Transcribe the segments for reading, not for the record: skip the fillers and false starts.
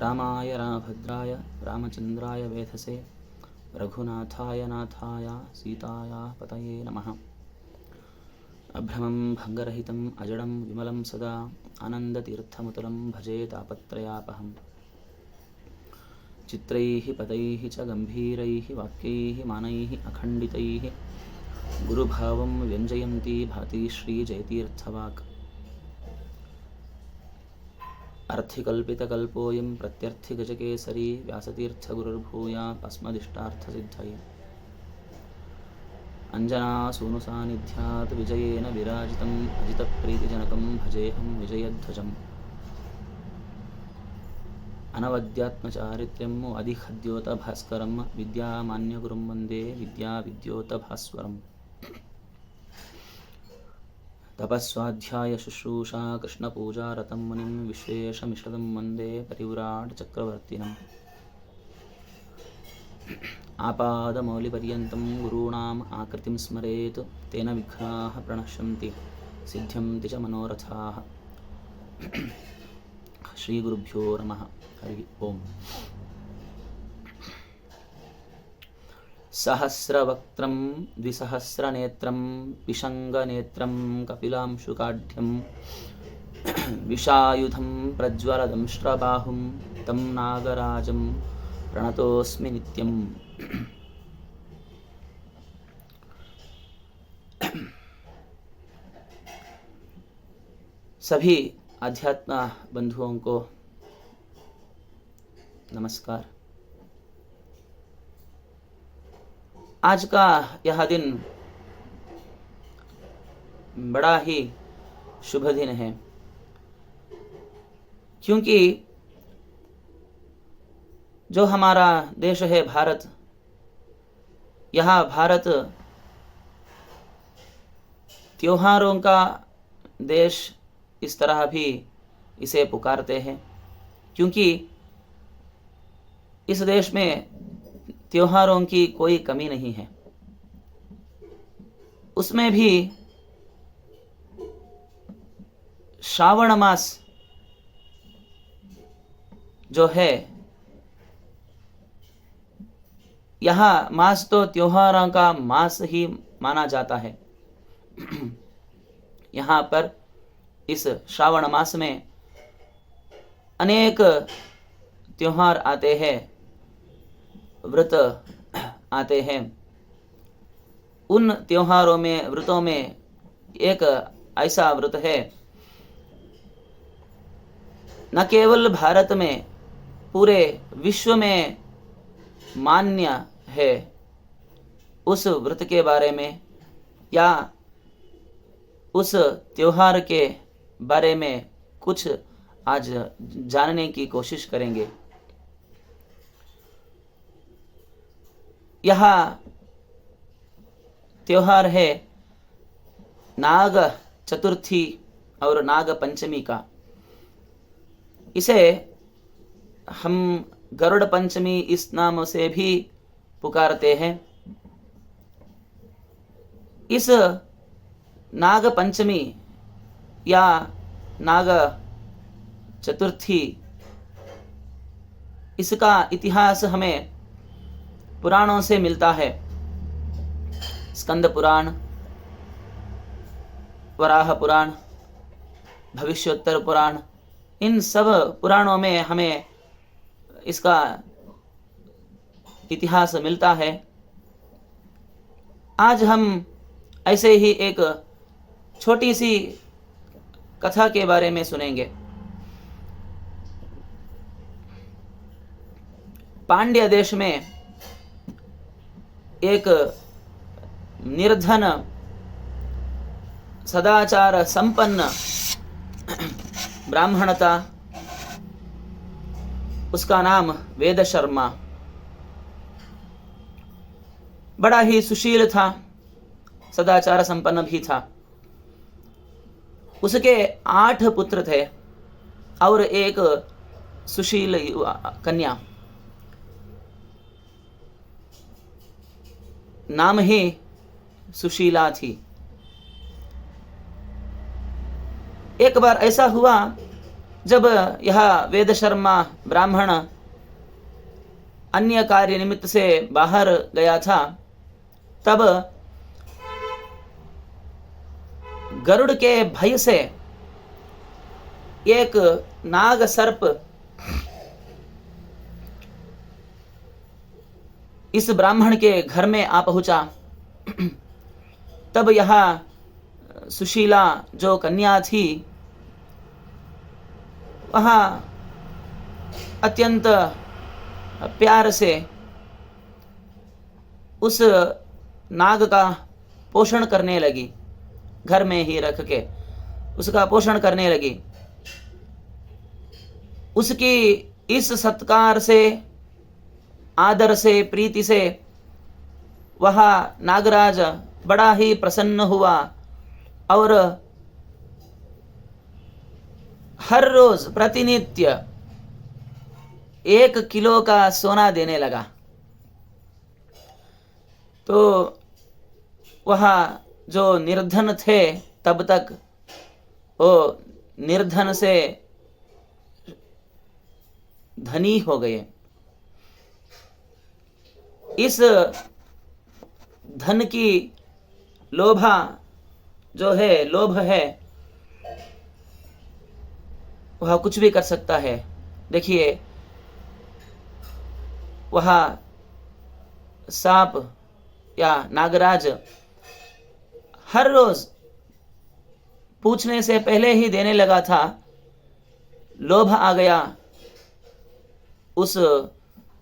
रामाय रामभद्राय रामचंद्राय वेधसे रघुनाथाय नाथाय सीताया पतये नमः। अभ्रमं भंगरहितं अजडं विमलं सदा आनन्दतीर्थमुतलं भजे तापत्रयापहम्। चित्रैः पदैः च गम्भीरैः वाक्यैः मानैः अखण्डितैः गुरुभावं व्यञ्जयन्ती भाति श्रीजयतीर्थवाक्। अर्थिकल्पितकल्पोऽयं प्रत्यर्थिगजकेसरी व्यासतीर्थगुरुर्भूयात् अस्मदिष्टार्थसिद्धये। अञ्जनासूनुसान्निध्यात् विजयेन विराजितम् अजितप्रीतिजनकं भजेऽहं विजयध्वजम्। अनवद्यात्मचारित्र्यम् अधिखद्योतभास्करं विद्यामान्यगुरुं वन्दे विद्याविद्योतभास्वरम्। तपस्वाध्याय शुश्रूषा कृष्णपूजारतं मुनिं विश्वेशमिषदं वन्दे परिव्राट्चक्रवर्तिनम्। आपादमौलिपर्यन्तं गुरूणाम् आकृतिं स्मरेत् तेन विघ्नाः प्रणश्यन्ति सिद्ध्यन्ति च मनोरथाः। श्रीगुरुभ्यो नमः। हरि ओम। सहस्रवक्त्रं द्विसहस्रनेत्रं पिशङ्गनेत्रं कपिलांशुकाढ्यं विषायुधं प्रज्वलदंष्ट्रबाहुं तं नागराजं प्रणतोऽस्मि नित्यम्। सभी अध्यात्म बंधुओं को नमस्कार। आज का यह दिन बड़ा ही शुभ दिन है, क्योंकि जो हमारा देश है भारत, यह भारत त्योहारों का देश इस तरह भी इसे पुकारते हैं, क्योंकि इस देश में त्योहारों की कोई कमी नहीं है। उसमें भी श्रावण मास जो है, यह मास तो त्योहारों का मास ही माना जाता है। यहाँ पर इस श्रावण मास में अनेक त्योहार आते हैं, व्रत आते हैं। उन त्योहारों में, व्रतों में एक ऐसा व्रत है, न केवल भारत में, पूरे विश्व में मान्य है। उस व्रत के बारे में या उस त्योहार के बारे में कुछ आज जानने की कोशिश करेंगे। यह त्योहार है नाग चतुर्थी और नाग पंचमी का। इसे हम गरुड़ पंचमी इस नाम से भी पुकारते हैं। इस नाग पंचमी या नाग चतुर्थी, इसका इतिहास हमें पुराणों से मिलता है। स्कंद पुराण, वराह पुराण, भविष्योत्तर पुराण, इन सब पुराणों में हमें इसका इतिहास मिलता है। आज हम ऐसे ही एक छोटी सी कथा के बारे में सुनेंगे। पांड्य देश में एक निर्धन, सदाचार संपन्न ब्राह्मण था। उसका नाम वेद शर्मा। बड़ा ही सुशील था, सदाचार संपन्न भी था। उसके 8 पुत्र थे और एक सुशील कन्या। नाम ही सुशीला थी। एक बार ऐसा हुआ जब यह वेदशर्मा ब्राह्मण अन्य कार्य निमित्त से बाहर गया था, तब गरुड़ के भय से एक नाग सर्प इस ब्राह्मण के घर में आ पहुंचा। तब यह सुशीला जो कन्या थी, वह अत्यंत प्यार से उस नाग का पोषण करने लगी, घर में ही रख के उसका पोषण करने लगी। उसकी इस सत्कार से, आदर से, प्रीति से वह नागराज बड़ा ही प्रसन्न हुआ और हर रोज प्रतिनित्य 1 किलो का सोना देने लगा। तो वह जो निर्धन थे तब तक, वो निर्धन से धनी हो गए। इस धन की लोभा जो है, लोभ है, वह कुछ भी कर सकता है। देखिए, वह सांप या नागराज हर रोज पूछने से पहले ही देने लगा था। लोभ आ गया उस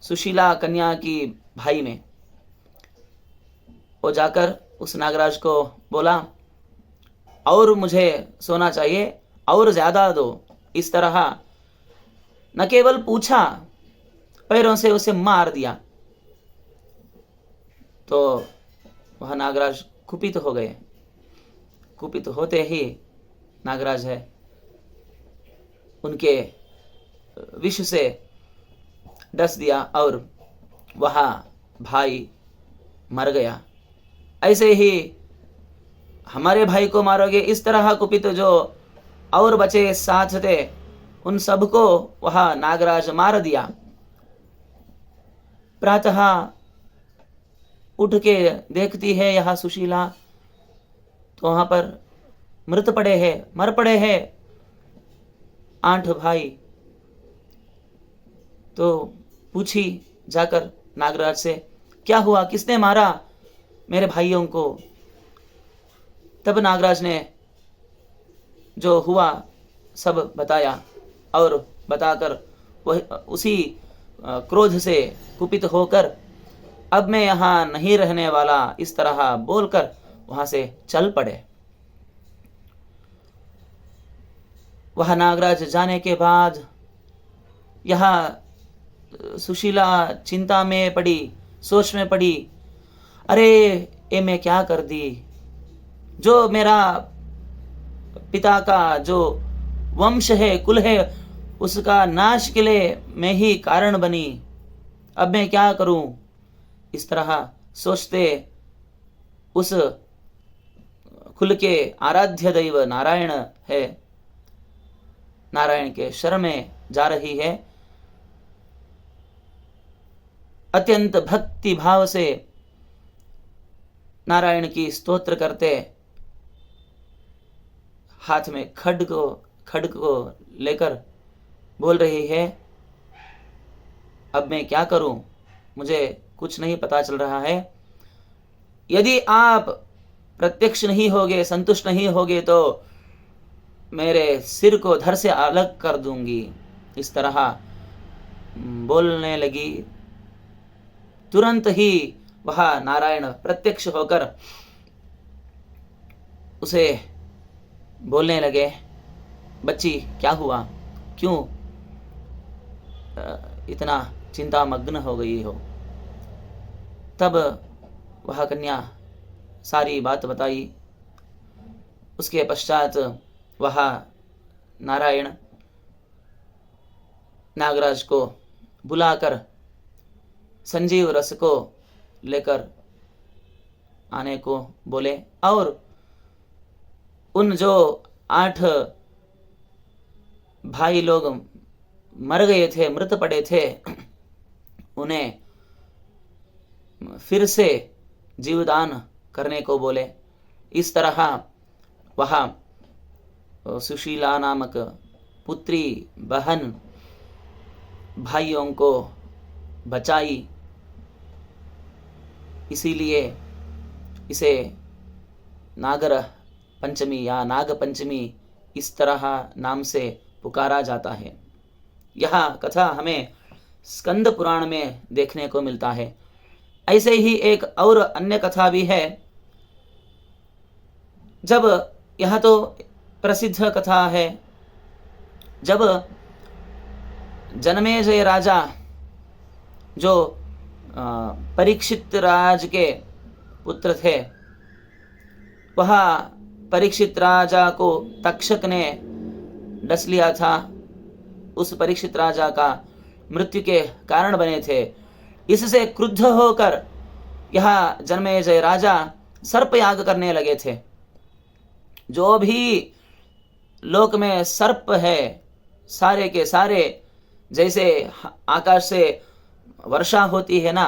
सुशीला कन्या की भाई में। वो जाकर उस नागराज को बोला, और मुझे सोना चाहिए और ज्यादा दो। इस तरह न केवल पूछा, पैरों से उसे मार दिया। तो वह नागराज कुपित हो गए। कुपित होते ही नागराज है उनके विष से डस दिया और वह भाई मर गया। ऐसे ही हमारे भाई को मारोगे, इस तरह कुपित जो और बचे साथ थे, उन सबको वह नागराज मार दिया। प्रातः उठ के देखती है यह सुशीला, तो वहां पर मृत पड़े हैं, मर पड़े हैं 8 भाई। तो पूछी जाकर नागराज से, क्या हुआ, किसने मारा मेरे भाइयों को? तब नागराज ने जो हुआ सब बताया और बताकर वह उसी क्रोध से कुपित होकर, अब मैं यहाँ नहीं रहने वाला, इस तरह बोलकर वहां से चल पड़े। वह नागराज जाने के बाद यह सुशीला चिंता में पड़ी, सोच में पड़ी, अरे ये मैं क्या कर दी? जो मेरा पिता का जो वंश है, कुल है, उसका नाश के लिए मैं ही कारण बनी। अब मैं क्या करूं? इस तरह सोचते उस कुल के आराध्य दैव नारायण है, नारायण के शरण में जा रही है। अत्यंत भक्ति भाव से नारायण की स्तोत्र करते, हाथ में खड्ग को लेकर बोल रही है, अब मैं क्या करूं? मुझे कुछ नहीं पता चल रहा है। यदि आप प्रत्यक्ष नहीं होगे, संतुष्ट नहीं होगे, तो मेरे सिर को धड़ से अलग कर दूंगी। इस तरह बोलने लगी। तुरंत ही वह नारायण प्रत्यक्ष होकर उसे बोलने लगे, बच्ची क्या हुआ, क्यों इतना चिंता मग्न हो गई हो? तब वह कन्या सारी बात बताई। उसके पश्चात वह नारायण नागराज को बुलाकर संजीव रस को लेकर आने को बोले और उन जो 8 भाई लोग मर गए थे, मृत पड़े थे, उन्हें फिर से जीवदान करने को बोले। इस तरह वह सुशीला नामक पुत्री बहन भाइयों को बचाई। इसीलिए इसे नागर पंचमी या नाग पंचमी इस तरह नाम से पुकारा जाता है। यह कथा हमें स्कंद पुराण में देखने को मिलता है। ऐसे ही एक और अन्य कथा भी है। जब यह तो प्रसिद्ध कथा है, जब जनमेजय राजा जो परीक्षित राज के पुत्र थे, वह परीक्षित राजा को तक्षक ने डस लिया था, उस परीक्षित राजा का मृत्यु के कारण बने थे। इससे क्रुद्ध होकर यह जनमेजय राजा सर्प याग करने लगे थे। जो भी लोक में सर्प है, सारे के सारे, जैसे आकाश से वर्षा होती है ना,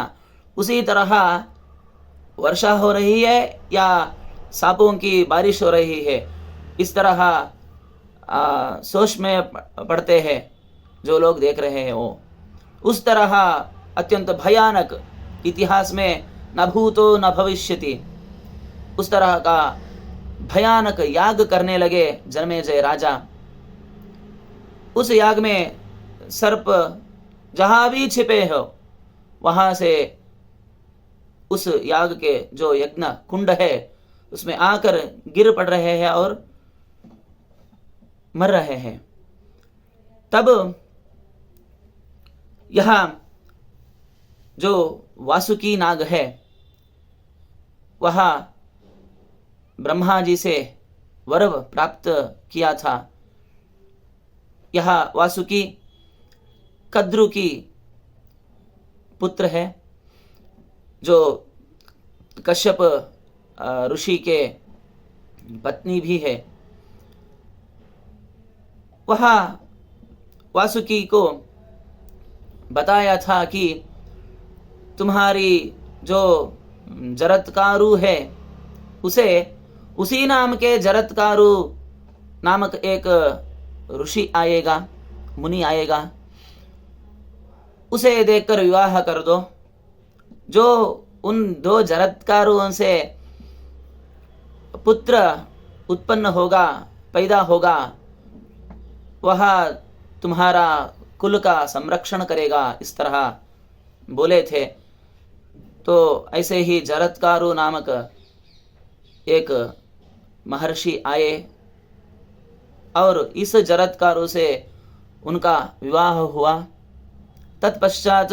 उसी तरह वर्षा हो रही है या सांपों की बारिश हो रही है, इस तरह सोच में पड़ते हैं जो लोग देख रहे हैं। वो उस तरह अत्यंत भयानक, इतिहास में न भूतो न भविष्यति, उस तरह का भयानक याग करने लगे जनमेजय राजा। उस याग में सर्प जहां भी छिपे हो, वहां से उस याग के जो यज्ञ कुंड है उसमें आकर गिर पड़ रहे हैं और मर रहे हैं। तब यह जो वासुकी नाग है, वह ब्रह्मा जी से वर प्राप्त किया था। यह वासुकी कद्रु की पुत्र है, जो कश्यप ऋषि के पत्नी भी है। वह वासुकी को बताया था कि तुम्हारी जो जरत्कारु है, उसे उसी नाम के जरत्कारु नामक एक ऋषि आएगा, मुनि आएगा, उसे देखकर विवाह कर दो। जो उन दो जरत्कारुओं से पुत्र उत्पन्न होगा, पैदा होगा, वह तुम्हारा कुल का संरक्षण करेगा, इस तरह बोले थे। तो ऐसे ही जरत्कारु नामक एक महर्षि आए और इस जरत्कारु से उनका विवाह हुआ। तत्पश्चात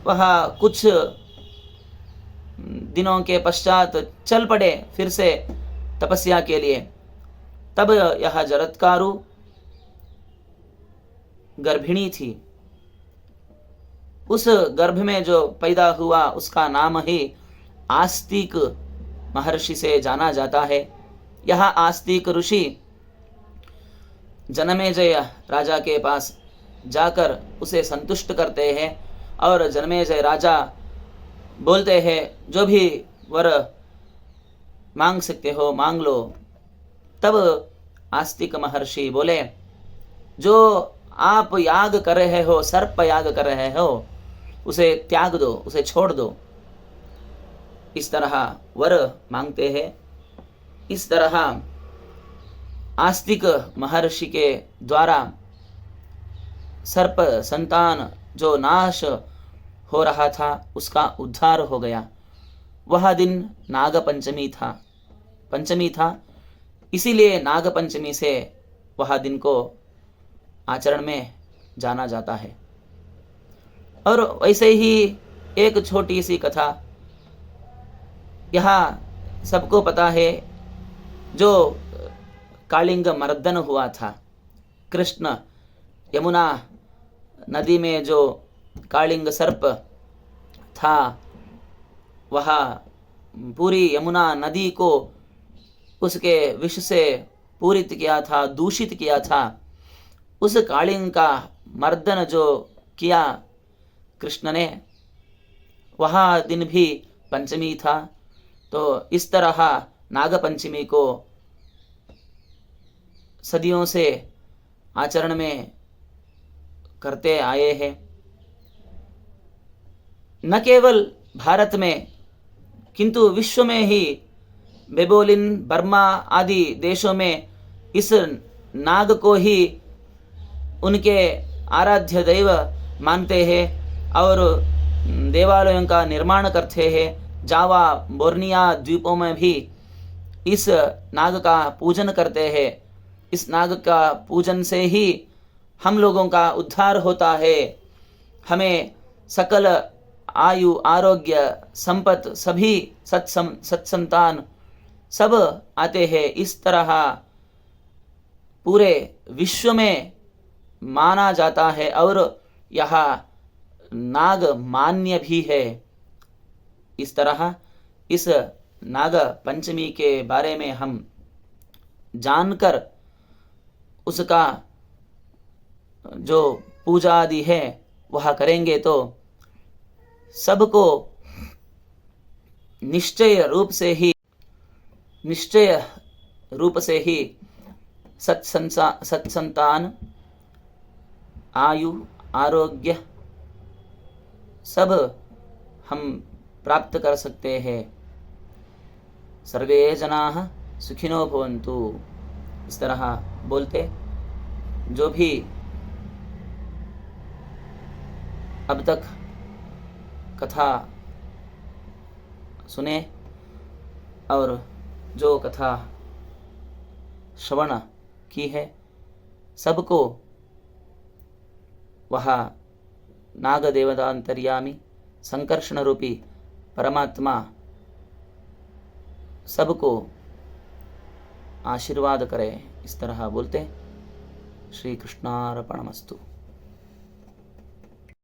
वह कुछ दिनों के पश्चात चल पड़े फिर से तपस्या के लिए। तब यह जरत्कारु गर्भिणी थी। उस गर्भ में जो पैदा हुआ उसका नाम ही आस्तिक महर्षि से जाना जाता है। यह आस्तिक ऋषि जनमेजय राजा के पास जाकर उसे संतुष्ट करते हैं और जनमेजय राजा बोलते हैं, जो भी वर मांग सकते हो मांग लो। तब आस्तिक महर्षि बोले, जो आप याग कर रहे हो, सर्प याग कर रहे हो, उसे त्याग दो, उसे छोड़ दो। इस तरह वर मांगते हैं। इस तरह आस्तिक महर्षि के द्वारा सर्प संतान जो नाश हो रहा था उसका उद्धार हो गया। वह दिन नाग पंचमी था, इसीलिए नाग पंचमी से वह दिन को आचरण में जाना जाता है। और वैसे ही एक छोटी सी कथा, यह सबको पता है, जो कालिंग मर्दन हुआ था, कृष्ण यमुना नदी में जो कालिंग सर्प था, वह पूरी यमुना नदी को उसके विष से पूरित किया था, दूषित किया था, उस कालिंग का मर्दन जो किया कृष्ण ने, वह दिन भी पंचमी था। तो इस तरह नाग पंचमी को सदियों से आचरण में करते आए हैं। न केवल भारत में किंतु विश्व में ही, बेबोलिन, बर्मा आदि देशों में इस नाग को ही उनके आराध्य दैव मानते हैं और देवालयों का निर्माण करते हैं। जावा, बोर्निया द्वीपों में भी इस नाग का पूजन करते हैं। इस नाग का पूजन से ही हम लोगों का उद्धार होता है। हमें सकल आयु, आरोग्य, संपत, सभी सत्संतान सब आते हैं। इस तरह पूरे विश्व में माना जाता है और यह नाग मान्य भी है। इस तरह इस नाग पंचमी के बारे में हम जानकर उसका जो पूजा आदि है वह करेंगे तो सबको निश्चय रूप से ही सत्संतान, आयु, आरोग्य सब हम प्राप्त कर सकते हैं। सर्वे जनाः सुखिनो भवन्तु, इस तरह बोलते जो भी अब तक कथा सुने और जो कथा श्रवण की है, सबको वह नाग देवता अंतर्यामी संकर्षण रूपी परमात्मा सबको आशीर्वाद करे। इस तरह बोलते। श्री कृष्णार्पणमस्तु।